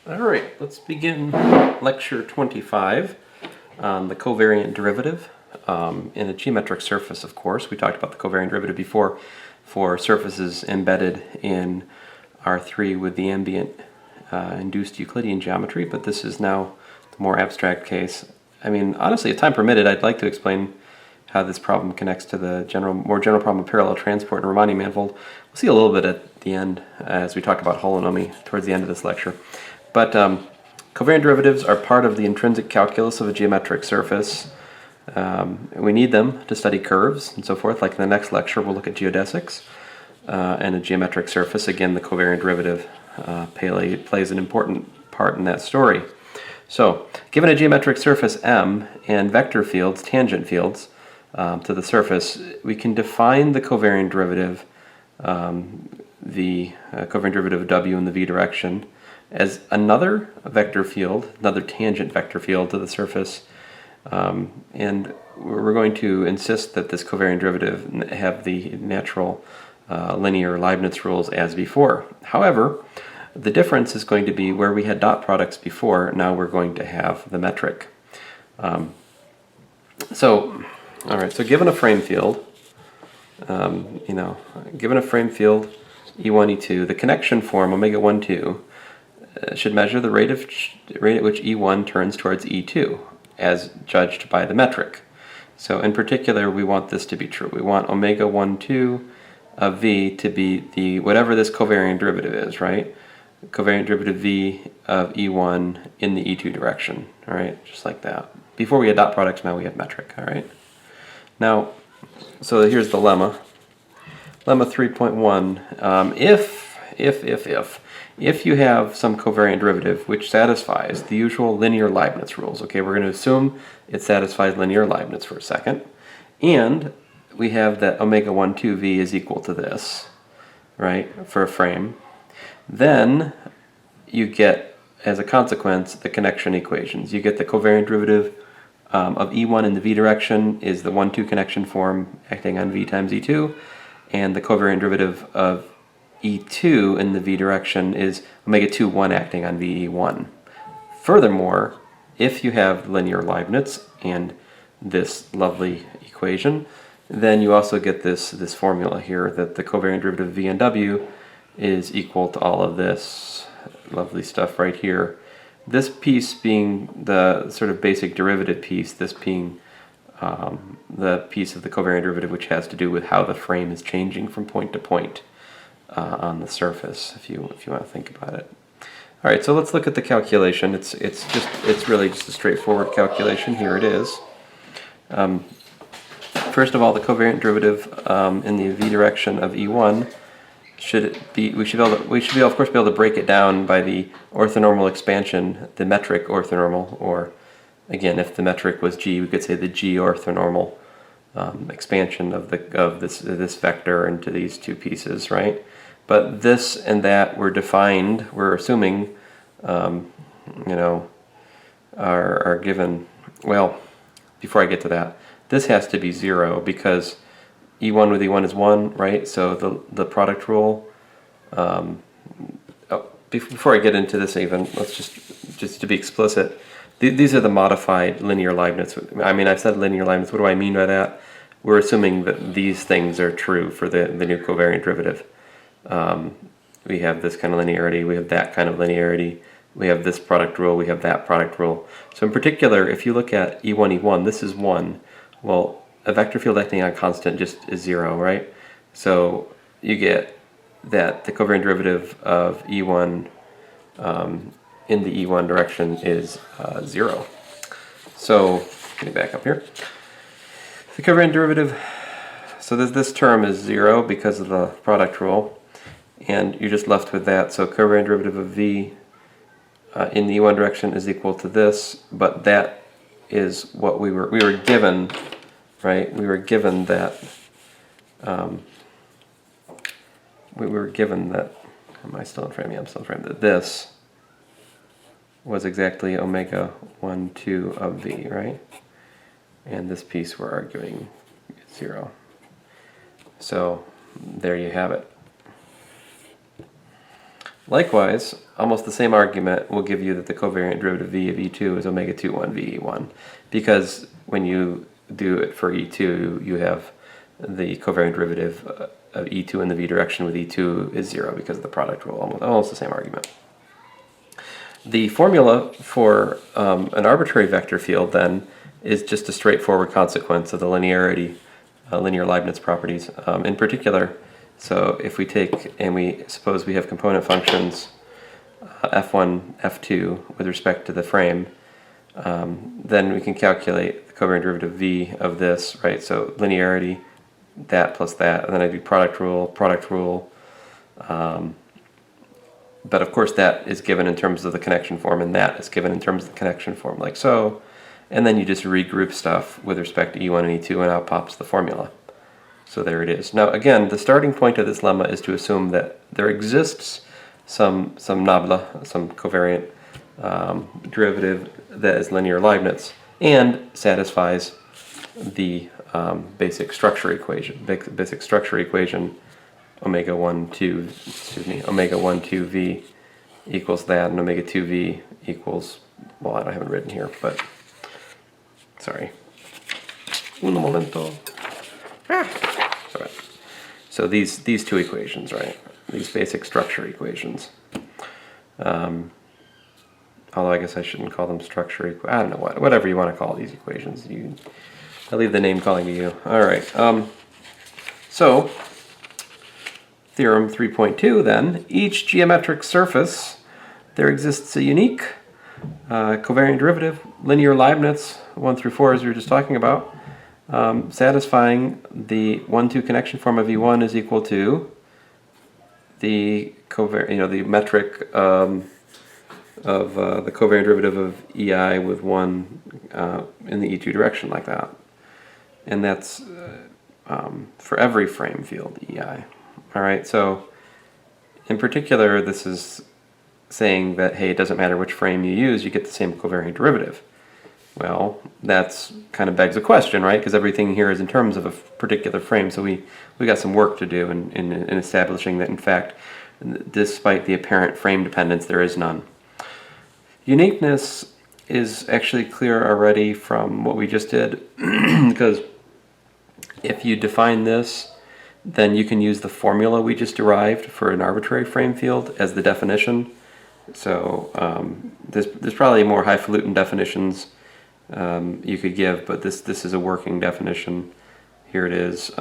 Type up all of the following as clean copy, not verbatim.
All right, let's begin lecture 25 on the covariant derivative in a geometric surface, of course. We talked about the covariant derivative before for surfaces embedded in R3 with the ambient induced Euclidean geometry, but this is now the more abstract case. I mean, honestly, if time permitted, I'd like to explain how this problem connects to the more general problem of parallel transport and Riemannian manifold. We'll see a little bit at the end as we talk about holonomy towards the end of this lecture. But covariant derivatives are part of the intrinsic calculus of a geometric surface. We need them to study curves and so forth. Like in the next lecture, we'll look at geodesics and a geometric surface. Again, the covariant derivative plays an important part in that story. So, given a geometric surface M and vector fields, tangent fields, to the surface, we can define the covariant derivative, the covariant derivative of W in the v direction, as another vector field, another tangent vector field to the surface, and we're going to insist that this covariant derivative have the natural linear Leibniz rules as before. However, the difference is going to be where we had dot products before, now we're going to have the metric. So given a frame field, given a frame field E1, E2, the connection form omega 1, 2 should measure the rate at which E1 turns towards E2 as judged by the metric. So in particular, we want this to be true. We want omega 1, 2 of V to be the whatever this covariant derivative is, right? Covariant derivative V of E1 in the E2 direction, all right? Just like that. Before we had dot products, now we have metric, all right? Now, so here's the lemma. Lemma 3.1, if you have some covariant derivative which satisfies the usual linear Leibniz rules, okay, we're going to assume it satisfies linear Leibniz for a second, and we have that omega 1, 2 V is equal to this, right, for a frame, then you get, as a consequence, the connection equations. You get the covariant derivative of E1 in the V direction is the 1, 2 connection form acting on V times E2, and the covariant derivative of E2 in the V direction is omega 2, 1 acting on VE1. Furthermore, if you have linear Leibniz and this lovely equation, then you also get this formula here that the covariant derivative of V and W is equal to all of this lovely stuff right here. This piece being the sort of basic derivative piece, this being the piece of the covariant derivative which has to do with how the frame is changing from point to point on the surface, if you want to think about it. All right, so let's look at the calculation. It's really just a straightforward calculation. Here it is. First of all, the covariant derivative in the v direction of E1 we should of course be able to break it down by the orthonormal expansion, the metric orthonormal, or again, if the metric was G, we could say the G orthonormal expansion of this vector into these two pieces, right? But this and that were defined, we're assuming, are given. Well, before I get to that, this has to be 0 because E1 with E1 is 1, right? So the product rule. Before I get into this even, let's just to be explicit, these are the modified linear Leibniz. I mean, I've said linear Leibniz. What do I mean by that? We're assuming that these things are true for the new covariant derivative. We have this kind of linearity, we have that kind of linearity, we have this product rule, we have that product rule. So in particular, if you look at E1, E1, this is 1. Well, a vector field acting on constant just is 0, right? So you get that the covariant derivative of E1 in the E1 direction is 0. So let me back up here. The covariant derivative, so this term is 0 because of the product rule, and you're just left with that. So covariant derivative of V in the E1 direction is equal to this, but that is what we were given, right? We were given that. Am I still in frame? Yeah, I'm still in frame. That this was exactly omega 1, 2 of V, right? And this piece we're arguing is 0. So there you have it. Likewise, almost the same argument will give you that the covariant derivative v of e2 is omega 2 1 v e1, because when you do it for e2, you have the covariant derivative of e2 in the v direction with e2 is 0 because of the product rule, almost the same argument. The formula for an arbitrary vector field then is just a straightforward consequence of the linearity, linear Leibniz properties. In particular, so if we take and we suppose we have component functions f1, f2 with respect to the frame, then we can calculate the covariant derivative v of this, right? So linearity, that plus that, and then I do product rule. But of course that is given in terms of the connection form, and that is given in terms of the connection form, like so. And then you just regroup stuff with respect to E1 and E2, and out pops the formula. So there it is. Now again, the starting point of this lemma is to assume that there exists some nabla, some covariant derivative that is linear Leibniz and satisfies the basic structure equation. Omega 1 2 v equals that, and omega 2 v equals, well, I haven't written here, but sorry. Un momento. Sorry. So these two equations, right? These basic structure equations. Although I guess I shouldn't call them structure I don't know, whatever you want to call these equations. I leave the name calling to you. All right. So Theorem 3.2 then, each geometric surface, there exists a unique covariant derivative, linear Leibniz, 1 through 4 as we were just talking about, satisfying the 1-2 connection form of E1 is equal to the the metric of the covariant derivative of EI with 1 in the E2 direction, like that. And that's for every frame field EI. All right, so in particular, this is saying that, hey, it doesn't matter which frame you use, you get the same covariant derivative. Well, that's kind of begs a question, right? Because everything here is in terms of a particular frame, so we got some work to do in establishing that, in fact, despite the apparent frame dependence, there is none. Uniqueness is actually clear already from what we just did, because if you define this, then you can use the formula we just derived for an arbitrary frame field as the definition. So there's probably more highfalutin definitions you could give, but this is a working definition. Here it is.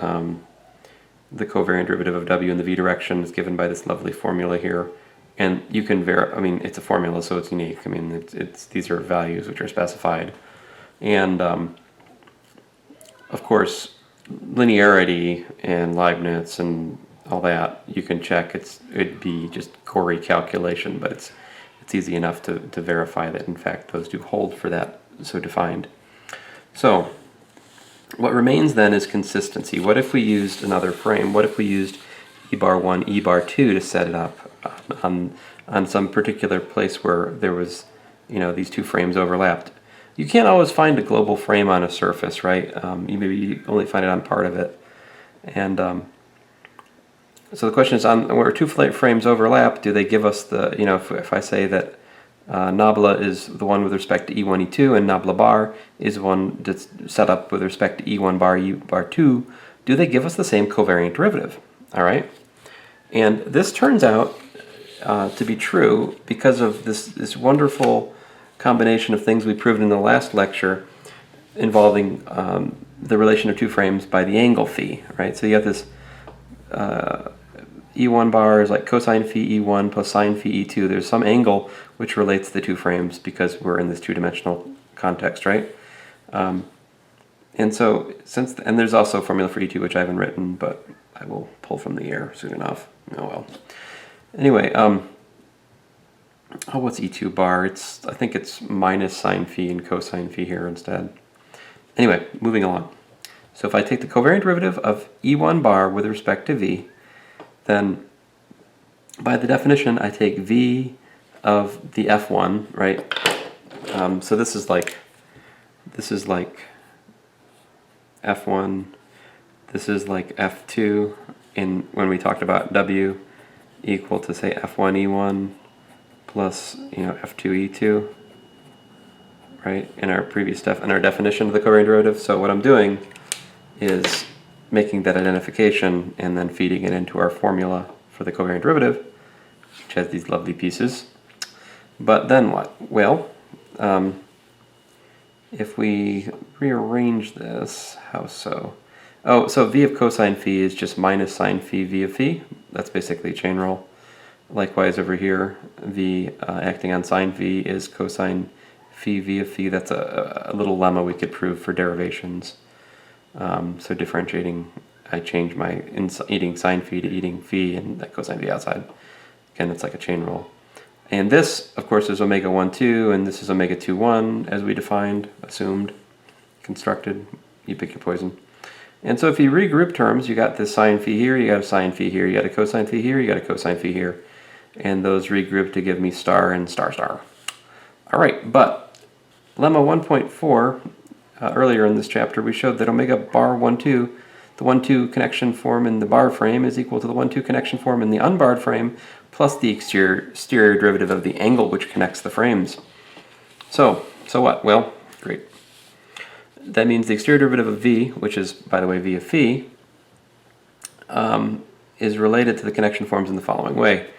The covariant derivative of w in the v direction is given by this lovely formula here. And you can I mean, it's a formula, so it's unique. I mean, these are values which are specified. And of course, linearity and Leibniz and all that, you can check. It'd be just Corey calculation, but it's easy enough to verify that in fact those do hold for that so defined. So what remains then is consistency. What if we used another frame? What if we used E bar 1, E bar 2 to set it up on some particular place where there was, these two frames overlapped? You can't always find a global frame on a surface, right? You maybe only find it on part of it. And so the question is, where two frames overlap, do they give us the, if I say that nabla is the one with respect to E1, E2, and nabla bar is one that's set up with respect to E1 bar, E bar 2, do they give us the same covariant derivative? All right? And this turns out to be true because of this wonderful combination of things we proved in the last lecture involving the relation of two frames by the angle phi, right? So you have this E1 bar is like cosine phi E1 plus sine phi E2. There's some angle which relates the two frames because we're in this two-dimensional context, right? And so and there's also a formula for E2 which I haven't written, but I will pull from the air soon enough. Oh well. Anyway, what's E2 bar? I think it's minus sine phi and cosine phi here instead. Anyway, moving along. So if I take the covariant derivative of E1 bar with respect to V, then by the definition I take V of the F1, right? So this is like F1, this is like F2 when we talked about W, equal to say f1e1 plus f2e2, right? In our previous definition of the covariant derivative. So what I'm doing is making that identification and then feeding it into our formula for the covariant derivative, which has these lovely pieces. But then what? Well, if we rearrange this, how so? Oh, so v of cosine phi is just minus sine phi v of phi. That's basically a chain rule. Likewise over here, v acting on sine phi is cosine phi v of phi. That's a little lemma we could prove for derivations. So differentiating, I change my eating sine phi to eating phi, and that cosine phi outside. Again, it's like a chain rule. And this, of course, is omega 1, 2, and this is omega 2, 1, as we defined, assumed, constructed. You pick your poison. And so if you regroup terms, you got this sine phi here, you got a sine phi here, you got a cosine phi here, you got a cosine phi here. And those regroup to give me star and star star. All right, but lemma 1.4, earlier in this chapter, we showed that omega bar 1, 2, the 1, 2 connection form in the bar frame is equal to the 1, 2 connection form in the unbarred frame plus the exterior derivative of the angle which connects the frames. So what? Well, great. That means the exterior derivative of v, which is, by the way, v of phi, is related to the connection forms in the following way.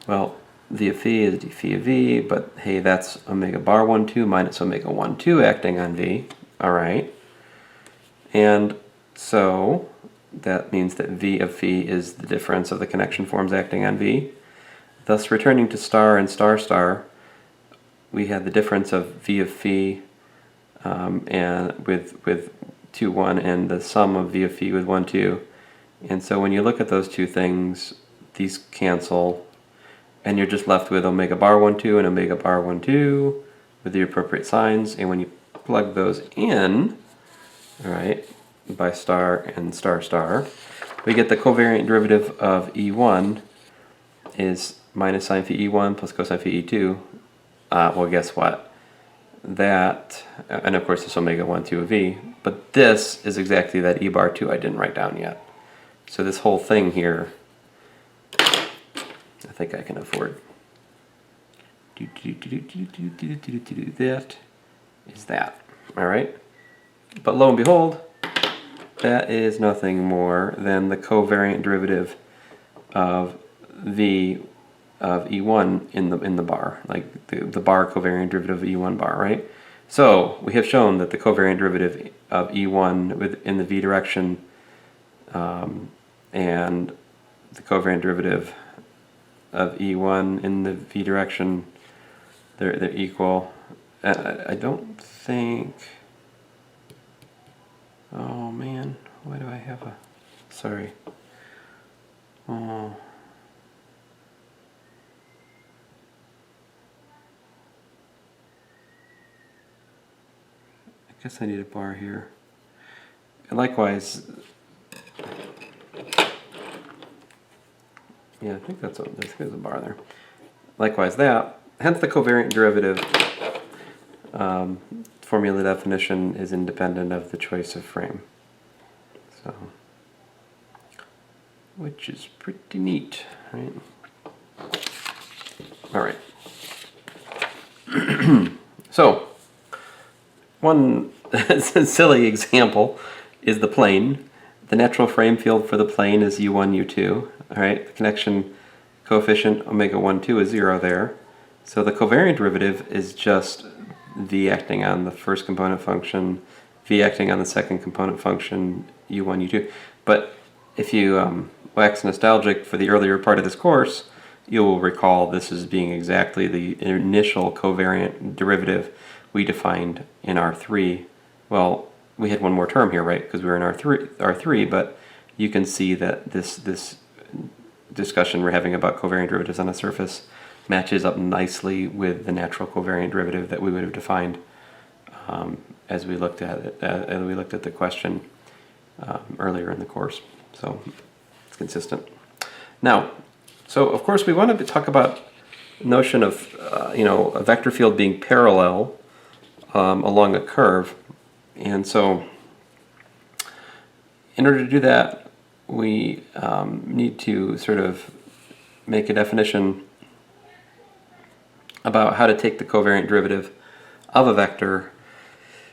Well, v of phi is d phi of v, but hey, that's omega bar 1, 2 minus omega 1, 2 acting on v. All right. And so that means that v of phi is the difference of the connection forms acting on v. Thus, returning to star and star star, we had the difference of v of phi and with 2, 1, and the sum of v of phi with 1, 2. And so when you look at those two things, these cancel, and you're just left with omega bar 1, 2 and omega bar 1, 2 with the appropriate signs. And when you plug those in, all right, by star and star star, we get the covariant derivative of e1 is minus sine phi e1 plus cosine phi e2. Well, guess what? That, and of course this omega 1, 2 of v, but this is exactly that e bar 2 I didn't write down yet. So this whole thing here, I think I can afford. That is that. All right? But lo and behold, that is nothing more than the covariant derivative of v of e1 in the bar, like the bar covariant derivative of e1 bar, right? So we have shown that the covariant derivative of e1 in the v direction and the covariant derivative of e1 in the v direction, they're equal. I don't think. Oh man, why do I have a? Sorry. Oh. I guess I need a bar here. And likewise, yeah, I think there's a bar there. Likewise that, hence the covariant derivative formula definition is independent of the choice of frame. So, which is pretty neat, right? All right. So, one silly example is the plane. The natural frame field for the plane is u1, u2. All right, the connection coefficient omega 1, 2 is 0 there. So the covariant derivative is just v acting on the first component function, v acting on the second component function, u1, u2. But if you wax nostalgic for the earlier part of this course, you will recall this as being exactly the initial covariant derivative we defined in R3. Well, we had one more term here, right? Because we were in R3, but you can see that this discussion we're having about covariant derivatives on a surface matches up nicely with the natural covariant derivative that we would have defined as we looked at it, as we looked at the question earlier in the course. So it's consistent. Now, so of course we want to talk about the notion of a vector field being parallel along a curve, and so in order to do that, we need to sort of make a definition about how to take the covariant derivative of a vector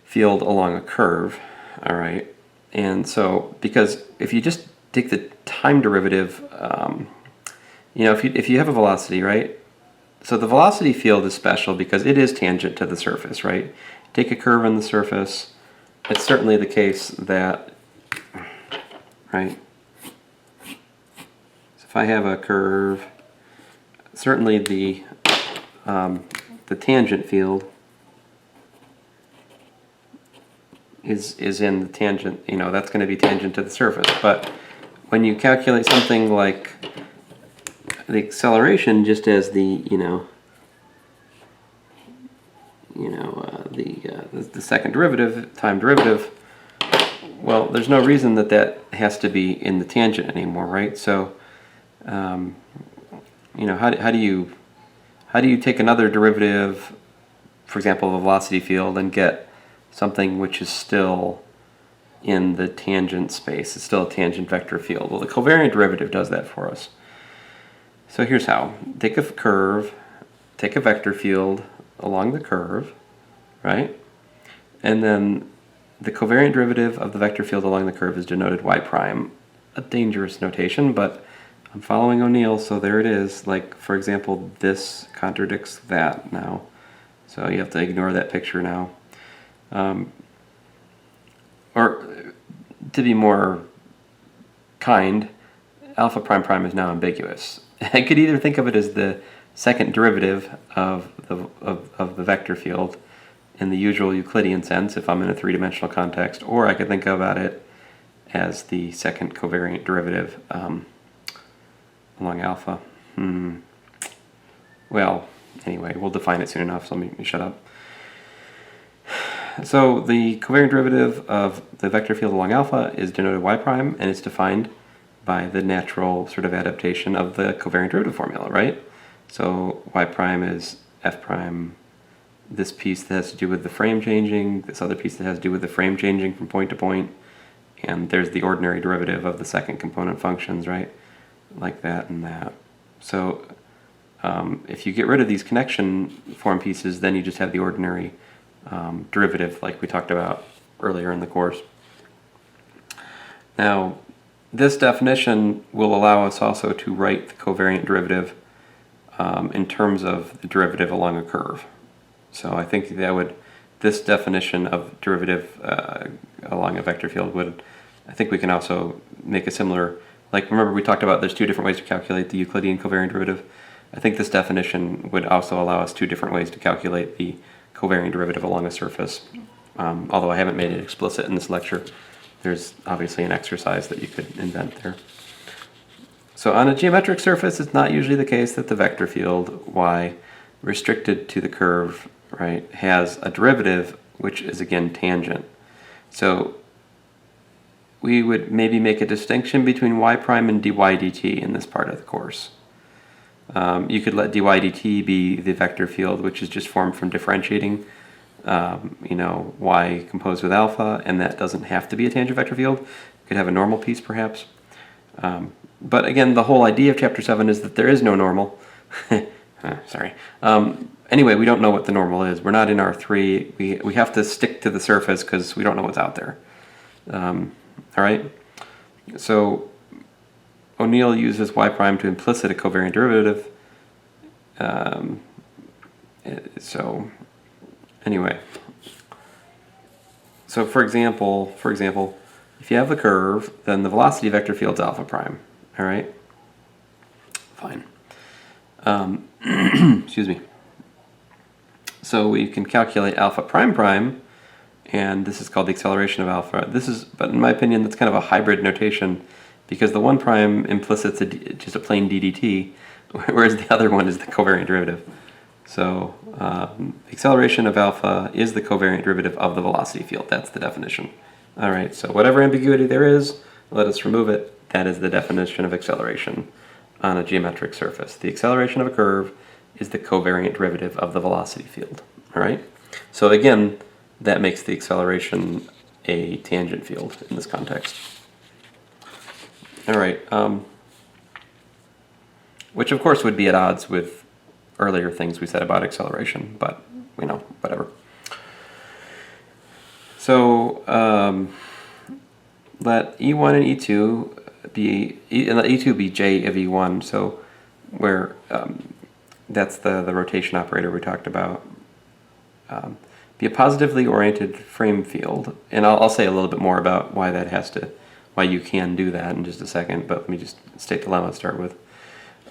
field along a curve. All right, and so because if you just take the time derivative, if you have a velocity, right? So the velocity field is special because it is tangent to the surface, right? Take a curve on the surface. It's certainly the case that, right? So if I have a curve, certainly the tangent field is in the tangent, that's going to be tangent to the surface. But when you calculate something like the acceleration just as the the second derivative, time derivative, well, there's no reason that has to be in the tangent anymore, right? So how do you take another derivative, for example, of a velocity field, and get something which is still in the tangent space? It's still a tangent vector field. Well, the covariant derivative does that for us. So here's how. Take a curve, take a vector field along the curve, right? And then the covariant derivative of the vector field along the curve is denoted y prime. A dangerous notation, but I'm following ONeills, so there it is. Like, for example, this contradicts that now. So you have to ignore that picture now. Or to be more kind, alpha prime prime is now ambiguous. I could either think of it as the second derivative of the vector field in the usual Euclidean sense if I'm in a three-dimensional context, or I could think about it as the second covariant derivative along alpha. Well, anyway, we'll define it soon enough, so let me shut up. So the covariant derivative of the vector field along alpha is denoted y prime, and it's defined by the natural sort of adaptation of the covariant derivative formula, right? So y prime is f prime, this piece that has to do with the frame changing, this other piece that has to do with the frame changing from point to point, and there's the ordinary derivative of the second component functions, right? Like that and that. So if you get rid of these connection form pieces, then you just have the ordinary derivative like we talked about earlier in the course. Now, this definition will allow us also to write the covariant derivative in terms of the derivative along a curve. So I think this definition of derivative along a vector field I think we can also make a similar, like remember we talked about there's two different ways to calculate the Euclidean covariant derivative. I think this definition would also allow us two different ways to calculate the covariant derivative along a surface. Although I haven't made it explicit in this lecture, there's obviously an exercise that you could invent there. So on a geometric surface, it's not usually the case that the vector field y restricted to the curve, right, has a derivative which is again tangent. So we would maybe make a distinction between y prime and dy dt in this part of the course. You could let dy dt be the vector field which is just formed from differentiating y composed with alpha, and that doesn't have to be a tangent vector field. You could have a normal piece perhaps. But again, the whole idea of chapter 7 is that there is no normal. Sorry. Anyway, we don't know what the normal is. We're not in R3. We have to stick to the surface because we don't know what's out there. All right? So ONeil uses y prime to implicit a covariant derivative. So anyway. So for example, if you have a curve, then the velocity vector field's alpha prime. All right? Fine. Excuse me. So we can calculate alpha prime prime, and this is called the acceleration of alpha. But in my opinion, that's kind of a hybrid notation because the one prime implicits just a plain ddt, whereas the other one is the covariant derivative. So the acceleration of alpha is the covariant derivative of the velocity field. That's the definition. All right, so whatever ambiguity there is, let us remove it. That is the definition of acceleration on a geometric surface. The acceleration of a curve is the covariant derivative of the velocity field. All right? So again, that makes the acceleration a tangent field in this context. All right. which of course would be at odds with earlier things we said about acceleration, but we know, whatever. So let E1 and E2 be, and let E2 be J of E1, so where that's the rotation operator we talked about. Be a positively oriented frame field, and I'll say a little bit more about why that why you can do that in just a second, but let me just state the lemma to start with.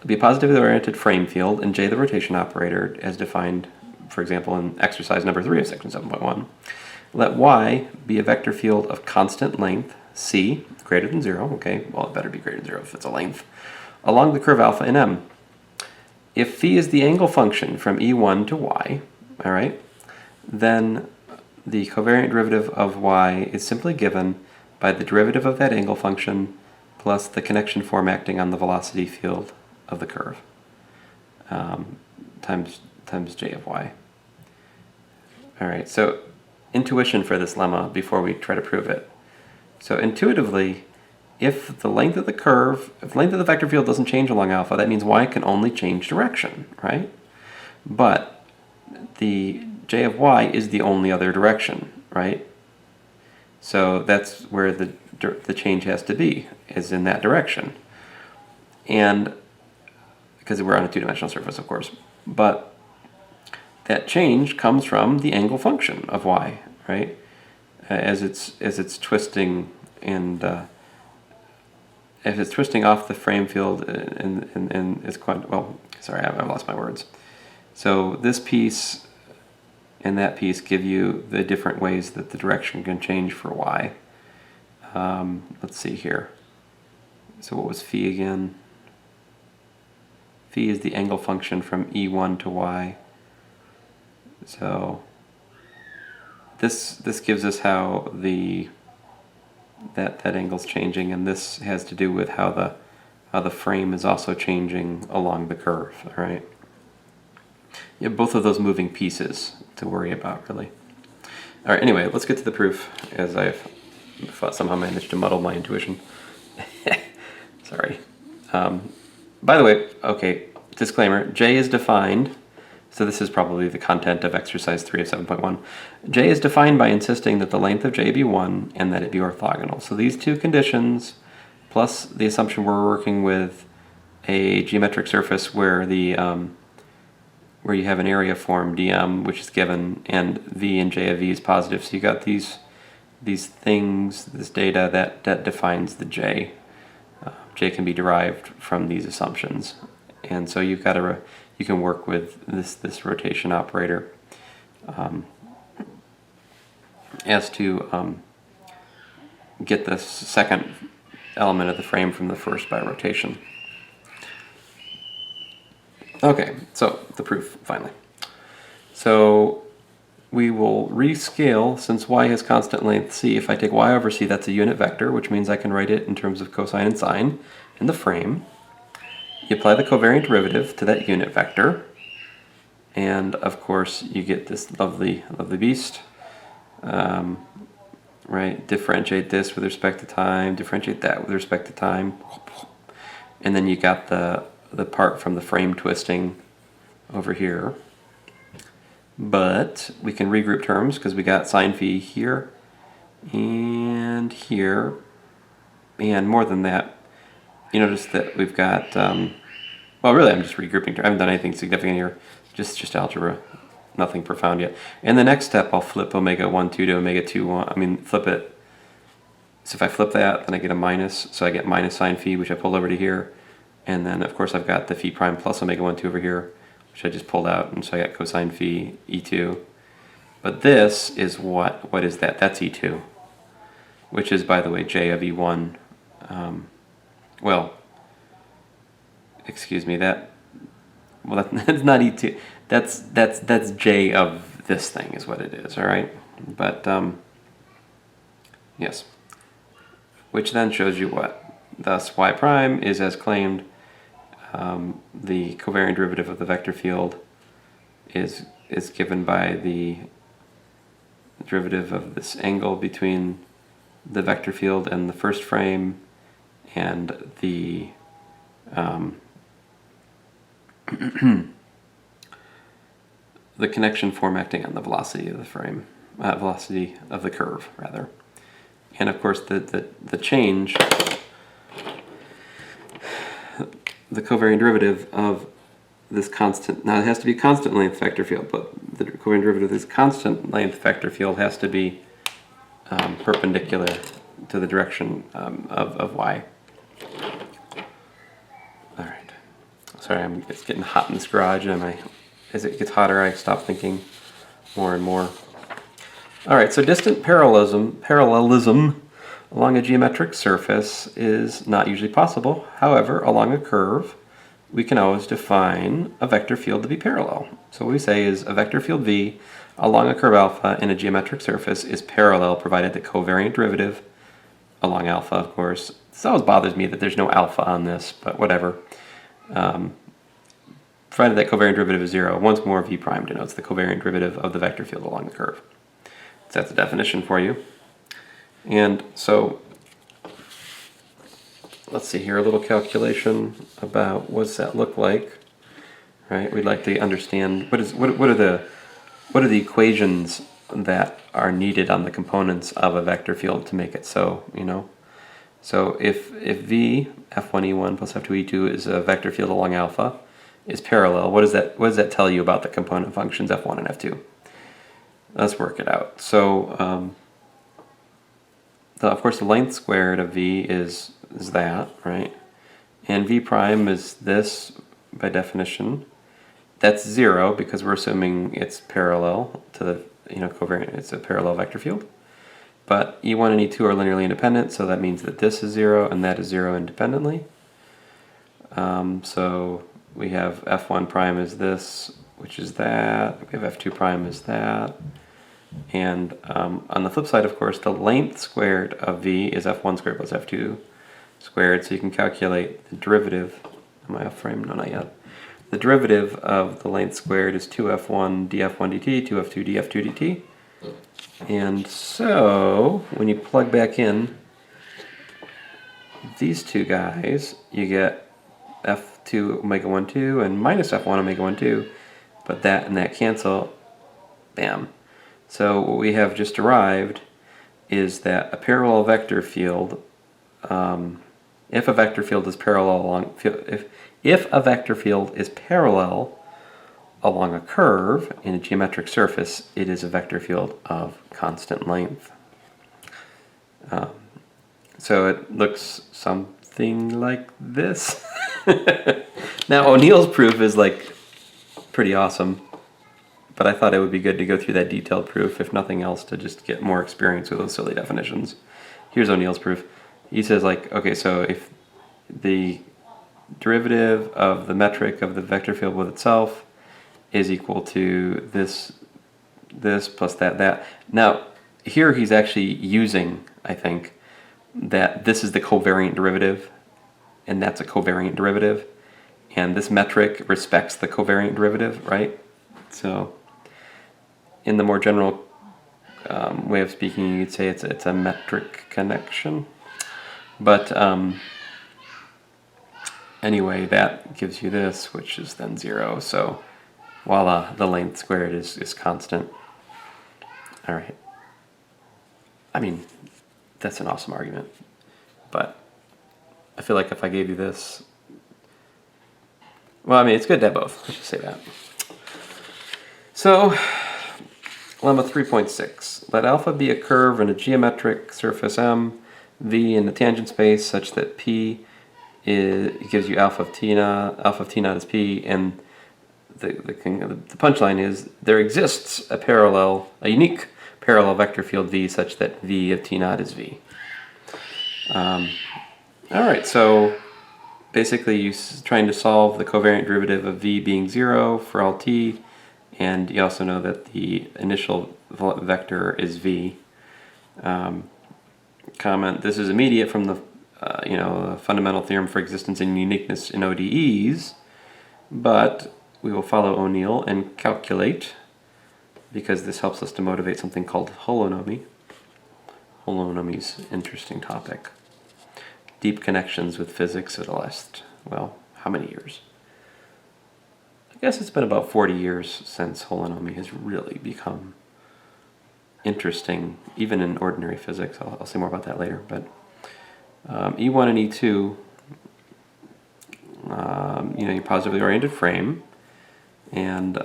Be a positively oriented frame field, and J the rotation operator as defined, for example, in exercise number 3 of section 7.1. Let Y be a vector field of constant length, C, greater than 0, okay, well it better be greater than 0 if it's a length, along the curve alpha in M. If phi is the angle function from E1 to Y, all right, then the covariant derivative of Y is simply given by the derivative of that angle function plus the connection form acting on the velocity field of the curve times J of Y. All right, so intuition for this lemma before we try to prove it. So intuitively, if the length of the curve, if the length of the vector field doesn't change along alpha, that means Y can only change direction, right? But the J of Y is the only other direction, right? So that's where the change has to be, is in that direction. And because we're on a two-dimensional surface, of course. But that change comes from the angle function of Y, right? As it's twisting and if it's twisting off the frame field and it's quite, well, sorry, I've lost my words. So this piece and that piece give you the different ways that the direction can change for Y. Let's see here. So what was phi again? Phi is the angle function from E1 to Y. So this gives us how that angle's changing, and this has to do with how the frame is also changing along the curve. All right. You have both of those moving pieces to worry about, really. All right. Anyway, let's get to the proof, as I've somehow managed to muddle my intuition. Sorry. By the way, okay. Disclaimer: J is defined. So this is probably the content of exercise 3 of 7.1. J is defined by insisting that the length of J be 1 and that it be orthogonal. So these two conditions, plus the assumption we're working with a geometric surface where where you have an area form dm, which is given, and v and J of v is positive. So you got these things, this data that defines the J. J can be derived from these assumptions, and so you've got you can work with this rotation operator as to get the second element of the frame from the first by rotation. Okay, so the proof, finally. So we will rescale, since Y has constant length C. If I take Y over C, that's a unit vector, which means I can write it in terms of cosine and sine in the frame. You apply the covariant derivative to that unit vector, and of course you get this lovely beast. Right? Differentiate this with respect to time, differentiate that with respect to time, and then you got the part from the frame twisting over here. But we can regroup terms because we got sine phi here and here, and more than that, you notice that we've got, well, really I'm just regrouping. I haven't done anything significant here, just algebra, nothing profound yet. In the next step, I'll flip omega 1, 2 to omega 2, 1. I mean, flip it. So if I flip that, then I get a minus. So I get minus sine phi, which I pulled over to here. And then, of course, I've got the phi prime plus omega 1, 2 over here, which I just pulled out. And so I got cosine phi E2. But this is what? What is that? That's E2, which is, by the way, J of E1. Well, excuse me, that's not E2. That's J of this thing is what it is, all right? But, yes. Which then shows you what? Thus, y prime is as claimed. The covariant derivative of the vector field is given by the derivative of this angle between the vector field and the first frame, and the the connection form acting on the velocity of the frame, velocity of the curve, rather. And of course, the change, the covariant derivative of this constant, now it has to be a constant length vector field, but the covariant derivative of this constant length vector field has to be perpendicular to the direction of y. All right. Sorry, it's getting hot in this garage, and as it gets hotter, I stop thinking more and more. All right, so distant parallelism along a geometric surface is not usually possible. However, along a curve, we can always define a vector field to be parallel. So what we say is a vector field v along a curve alpha in a geometric surface is parallel, provided the covariant derivative along alpha, of course. This always bothers me that there's no alpha on this, but whatever. Provided that covariant derivative is 0, once more v prime denotes the covariant derivative of the vector field along the curve. So that's a definition for you. And so let's see here, a little calculation about what does that look like, right? We'd like to understand what are the equations that are needed on the components of a vector field to make it so, you know. So if v f1e1 plus f2e2 is a vector field along alpha is parallel, what does that tell you about the component functions f1 and f2? Let's work it out. So of course the length squared of v is that, right? And v prime is this by definition. That's 0 because we're assuming it's parallel to the, you know, covariant, it's a parallel vector field. But e1 and e2 are linearly independent, so that means that this is 0 and that is 0 independently. So we have f1 prime is this, which is that. We have f2 prime is that. And on the flip side, of course, the length squared of v is f1 squared plus f2 squared, so you can calculate the derivative. Am I off frame? No, not yet. The derivative of the length squared is 2f1 df1 dt, 2f2 df2 dt. And so, when you plug back in these two guys, you get f2 omega 1 2 and minus f1 omega 1 2, but that and that cancel, bam. So what we have just derived is that a parallel vector field, if a vector field is parallel along, if a vector field is parallel along a curve in a geometric surface, it is a vector field of constant length. So it looks something like this. Now ONeills proof is like pretty awesome, but I thought it would be good to go through that detailed proof, if nothing else, to just get more experience with those silly definitions. Here's ONeills proof. He says, like, okay, so if the derivative of the metric of the vector field with itself is equal to this plus that. Now, here he's actually using, I think, that this is the covariant derivative, and that's a covariant derivative, and this metric respects the covariant derivative, right? So, in the more general way of speaking, you could say it's a metric connection. But anyway, that gives you this, which is then 0. So voila, the length squared is constant. All right. I mean, that's an awesome argument. But I feel like if I gave you this, well, I mean, it's good to have both. Let's just say that. So, lemma 3.6. Let alpha be a curve in a geometric surface M, V in the tangent space such that P gives you alpha of T naught is P, and the punchline is there exists a unique parallel vector field V such that V of T naught is V. Alright, so basically you're trying to solve the covariant derivative of V being 0 for all T, and you also know that the initial vector is V. Comment, this is immediate from the fundamental theorem for existence and uniqueness in ODEs, but we will follow O'Neill and calculate, because this helps us to motivate something called holonomy. Holonomy's interesting topic. Deep connections with physics that will last, well, how many years? guess it's been about 40 years since holonomy has really become interesting, even in ordinary physics. I'll say more about that later. But E1 and E2, your positively oriented frame, and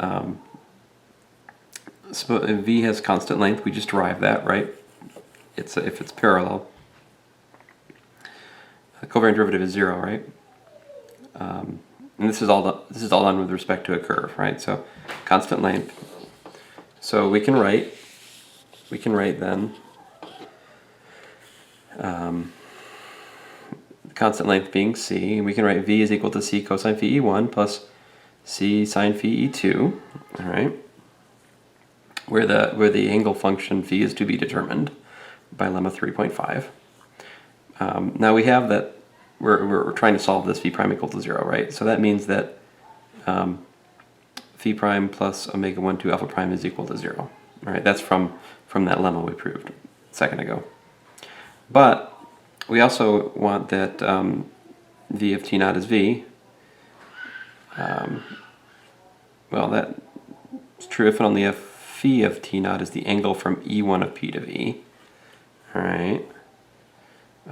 so V has constant length. We just derived that, right? If it's parallel. The covariant derivative is 0, right? And this is all done with respect to a curve, right? So constant length. So we can write then constant length being c, and we can write v is equal to c cosine phi e1 plus c sine phi e2, all right? Where the angle function phi is to be determined by lemma 3.5. Now we have that we're trying to solve this phi prime equal to 0, right? So that means that phi prime plus omega 1 2 alpha prime is equal to 0. All right, that's from that lemma we proved a second ago. But we also want that v of t naught is v. Well, that's true if and only if phi of t naught is the angle from E1 of p to v. All right.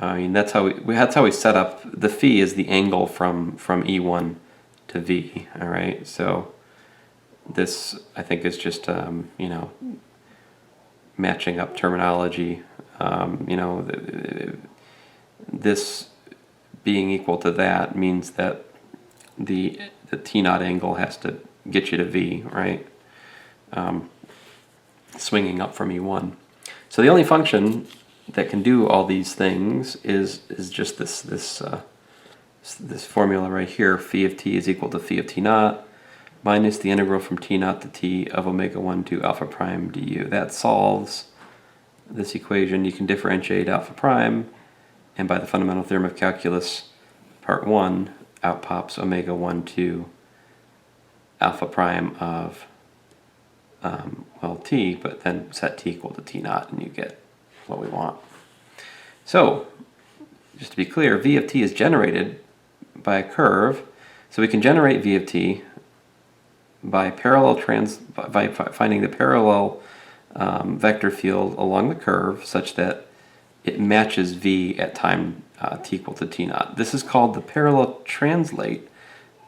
I mean, that's how we set up the phi is the angle from E1 to v. All right. So this, I think, is just matching up terminology. This being equal to that means that the t naught angle has to get you to v, right? Swinging up from E1. So the only function that can do all these things is just this formula right here. Phi of t is equal to phi of t naught minus the integral from t naught to t of omega 1 to alpha prime du. That solves this equation. You can differentiate alpha prime, and by the fundamental theorem of calculus part 1, out pops omega 1 to alpha prime of t, but then set t equal to t naught, and you get what we want. So, just to be clear, v of t is generated by a curve, so we can generate v of t by finding the parallel vector field along the curve such that it matches v at time t equal to t naught. This is called the parallel translate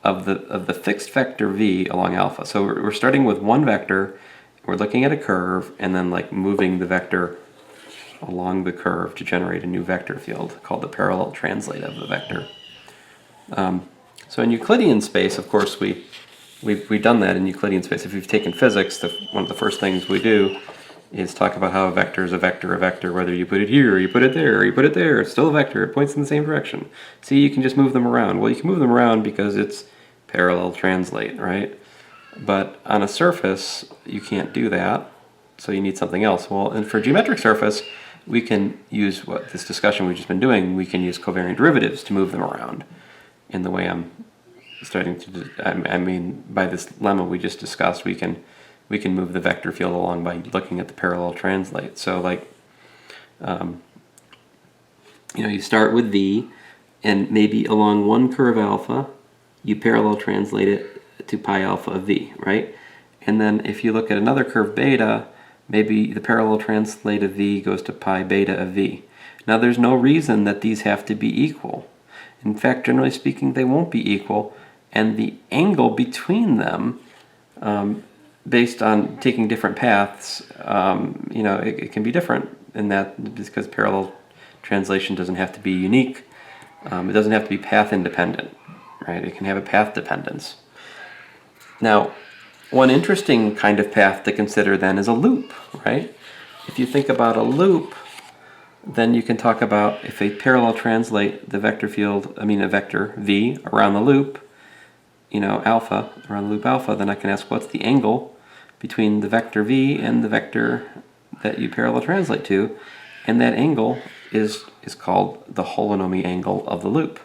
of the fixed vector v along alpha. So we're starting with one vector, we're looking at a curve, and then like moving the vector along the curve to generate a new vector field called the parallel translate of the vector. So in Euclidean space, of course, we've done that in Euclidean space. If you've taken physics, one of the first things we do is talk about how a vector is a vector, whether you put it here, or you put it there, or you put it there, it's still a vector, it points in the same direction. See, you can just move them around. Well, you can move them around because it's parallel translate, right? But on a surface, you can't do that, so you need something else. Well, and for a geometric surface, we can use this discussion we've just been doing, we can use covariant derivatives to move them around in the way I'm starting to, I mean, by this lemma we just discussed, we can move the vector field along by looking at the parallel translate. So like, you start with v, and maybe along one curve alpha, you parallel translate it to pi alpha of v, right? And then if you look at another curve beta, maybe the parallel translate of v goes to pi beta of v. Now there's no reason that these have to be equal. In fact, generally speaking, they won't be equal, and the angle between them, based on taking different paths, it can be different in that, because parallel translation doesn't have to be unique. It doesn't have to be path independent, right? It can have a path dependence. Now, one interesting kind of path to consider then is a loop, right? If you think about a loop, then you can talk about if a parallel translate the vector field, a vector v around the loop, alpha, around the loop alpha, then I can ask what's the angle between the vector v and the vector that you parallel translate to, and that angle is called the holonomy angle of the loop.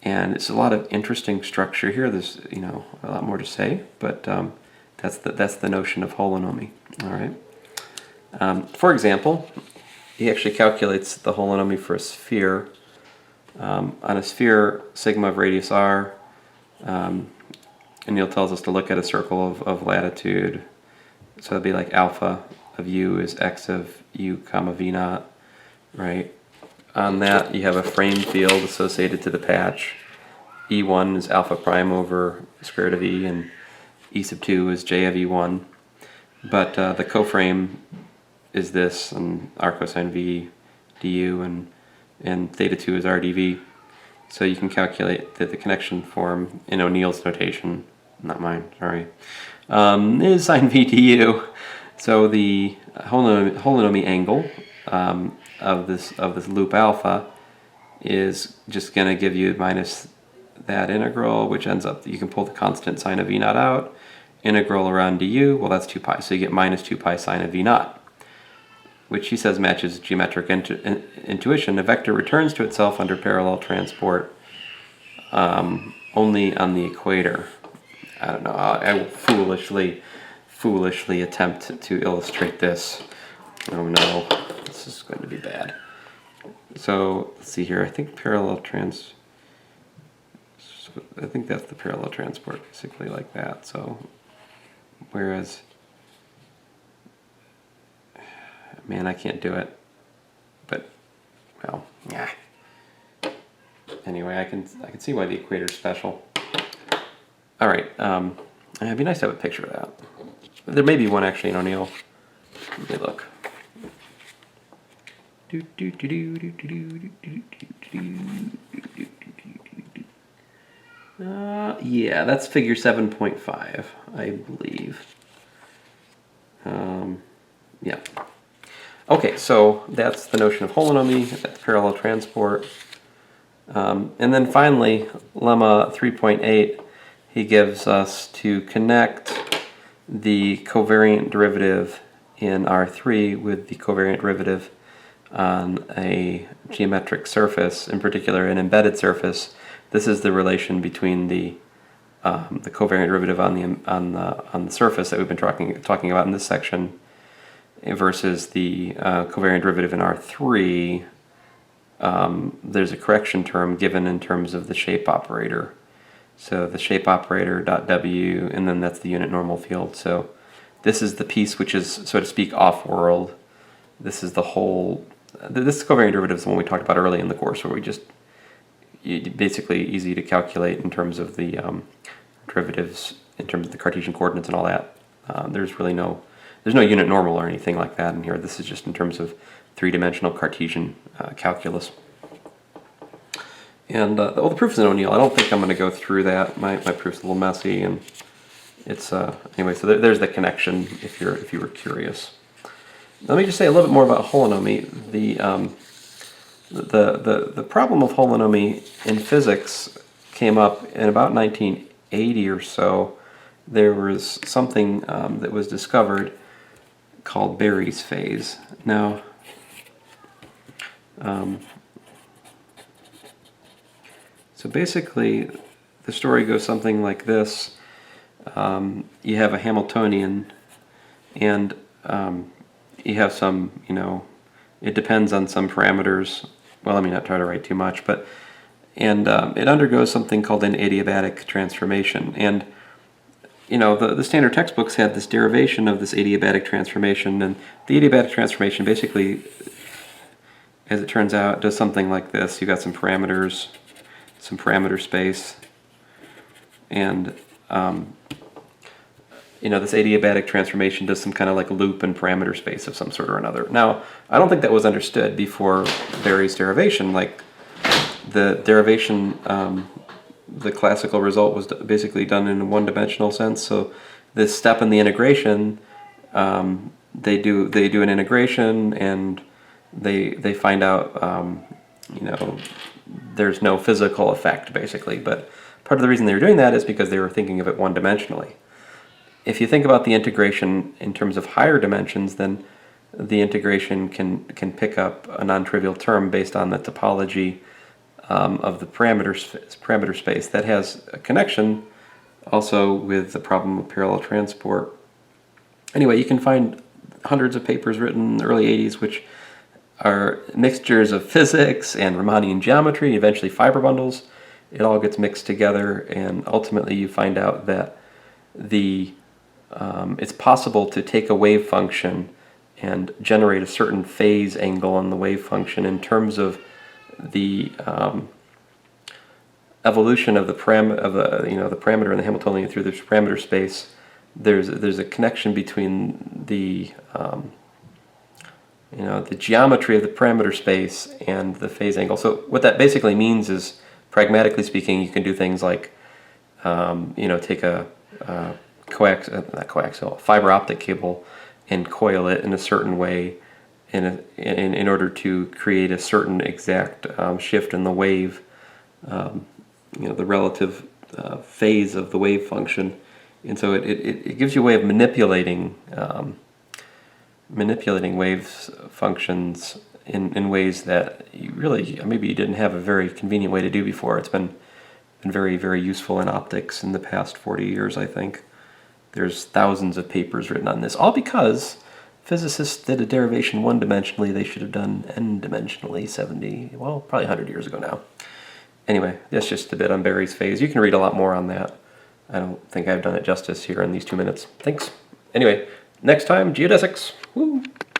And it's a lot of interesting structure here. There's a lot more to say, but that's the notion of holonomy. All right. For example, he actually calculates the holonomy for a sphere. On a sphere sigma of radius r, O'Neill tells us to look at a circle of latitude. So it'd be like alpha of u is x of u comma v naught, right? On that, you have a frame field associated to the patch. E1 is alpha prime over square root of E, and E sub 2 is j of E1. But the coframe is this, and r cosine v du, and theta 2 is r dv. So you can calculate that the connection form in O'Neill's notation, not mine, sorry, is sine v du. So the holonomy angle of this loop alpha is just going to give you minus that integral, which ends up, you can pull the constant sine of v naught out, integral around du, well that's 2 pi, so you get minus 2 pi sine of v naught, which he says matches geometric intuition. A vector returns to itself under parallel transport only on the equator. I don't know, I will foolishly attempt to illustrate this. Oh no, this is going to be bad. So let's see here, I think I think that's the parallel transport, basically like that. So whereas, man, I can't do it, but well, yeah. Anyway, I can see why the equator is special. All right, it'd be nice to have a picture of that. There may be one actually in O'Neill. Let me look. Yeah, that's figure 7.5, I believe. Yeah. Okay, so that's the notion of holonomy, that's parallel transport. And then finally, Lemma 3.8, he gives us to connect the covariant derivative in R3 with the covariant derivative on a geometric surface, in particular an embedded surface. This is the relation between the covariant derivative on the surface that we've been talking about in this section versus the covariant derivative in R3. There's a correction term given in terms of the shape operator. So the shape operator dot w, and then that's the unit normal field. So this is the piece which is, so to speak, off-world. This is the whole. This covariant derivative is the one we talked about early in the course, where basically easy to calculate in terms of the derivatives, in terms of the Cartesian coordinates and all that. There's no unit normal or anything like that in here. This is just in terms of three-dimensional Cartesian calculus. And the proof is in O'Neill. I don't think I'm going to go through that. My proof's a little messy, and it's anyway. So there's the connection if you were curious. Let me just say a little bit more about holonomy. The problem of holonomy in physics came up in about 1980 or so. There was something that was discovered called Berry's phase. Now, so basically, the story goes something like this. You have a Hamiltonian, and you have some, it depends on some parameters. Well, let me not try to write too much, but, and it undergoes something called an adiabatic transformation. And, the standard textbooks had this derivation of this adiabatic transformation, and the adiabatic transformation basically, as it turns out, does something like this. You've got some parameters, some parameter space, and this adiabatic transformation does some kind of like loop and parameter space of some sort or another. Now, I don't think that was understood before Berry's derivation. Like the derivation, the classical result was basically done in a one-dimensional sense. So this step in the integration, they do an integration, and they find out, there's no physical effect basically. But part of the reason they were doing that is because they were thinking of it one-dimensionally. If you think about the integration in terms of higher dimensions, then the integration can pick up a non-trivial term based on the topology of the parameter space that has a connection also with the problem of parallel transport. Anyway, you can find hundreds of papers written in the early 80s which are mixtures of physics and Riemannian geometry, eventually fiber bundles, it all gets mixed together, and ultimately you find out that it's possible to take a wave function and generate a certain phase angle on the wave function in terms of the evolution of the the parameter in the Hamiltonian through this parameter space. There's a connection between the the geometry of the parameter space and the phase angle. So what that basically means is, pragmatically speaking, you can do things like take a fiber optic cable and coil it in a certain way in order to create a certain exact shift in the wave, the relative phase of the wave function. And so it gives you a way of manipulating waves functions in ways that maybe you didn't have a very convenient way to do before. It's been very, very useful in optics in the past 40 years, I think. There's thousands of papers written on this, all because physicists did a derivation one-dimensionally. They should have done n-dimensionally probably 100 years ago now. Anyway, that's just a bit on Barry's phase. You can read a lot more on that. I don't think I've done it justice here in these 2 minutes. Thanks. Anyway, next time, geodesics. Woo!